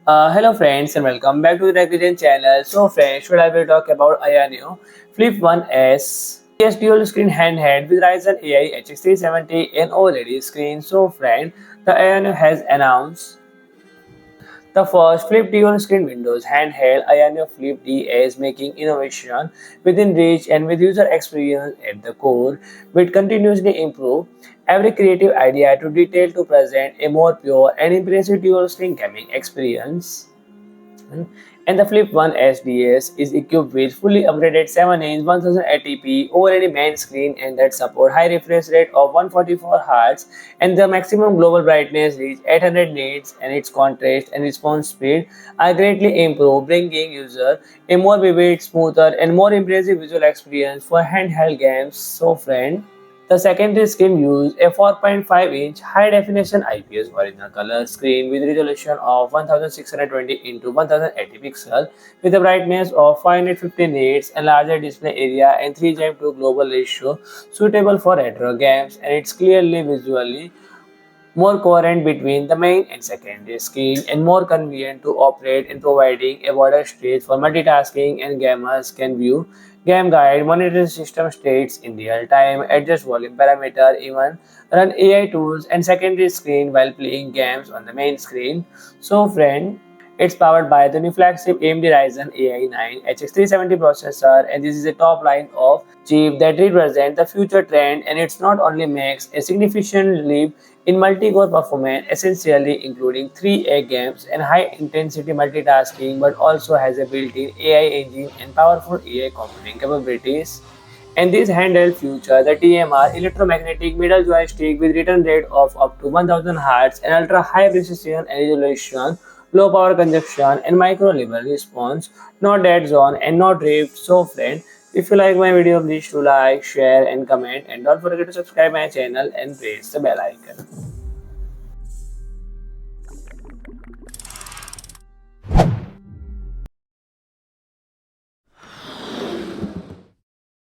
Hello friends and welcome back to the Tech channel. So friends, today I will talk about AYANEO FLIP DS dual screen handheld with Ryzen AI HX370 and OLED screen. So friend, the AYANEO has announced the first flip dual screen Windows handheld AYANEO FLIP DS, making innovation within reach and with user experience at the core. With continuously improve every creative idea to detail to present a more pure and impressive dual screen gaming experience. And the Flip 1 SDS is equipped with fully upgraded 7-inch 1080p OLED main screen and that support high refresh rate of 144 Hz and the maximum global brightness reach 800 nits and its contrast and response speed are greatly improved, bringing user a more vivid, smoother and more impressive visual experience for handheld games. So friend, the secondary screen used a 4.5-inch high-definition IPS original color screen with resolution of 1620 into 1080 pixels with a brightness of 550 nits and larger display area and 3:2 global ratio suitable for retro games, and it's clearly visually more coherent between the main and secondary screen and more convenient to operate in, providing a wider stage for multitasking, and gamers can view game guide, monitor system states in real time, adjust volume parameter, even run AI tools and secondary screen while playing games on the main screen. So friend, it's powered by the new flagship AMD Ryzen AI 9 HX370 processor, and this is a top line of chip that represents the future trend, and it's not only makes a significant leap in multi-core performance, essentially including 3A games and high-intensity multitasking, but also has a built-in AI engine and powerful AI computing capabilities. And this handheld features the TMR electromagnetic middle joystick with return rate of up to 1000 Hz and ultra high precision and resolution, low power consumption and micro level response, no dead zone and no drift. So friend, if you like my video, please to like, share and comment, and don't forget to subscribe my channel and press the bell icon.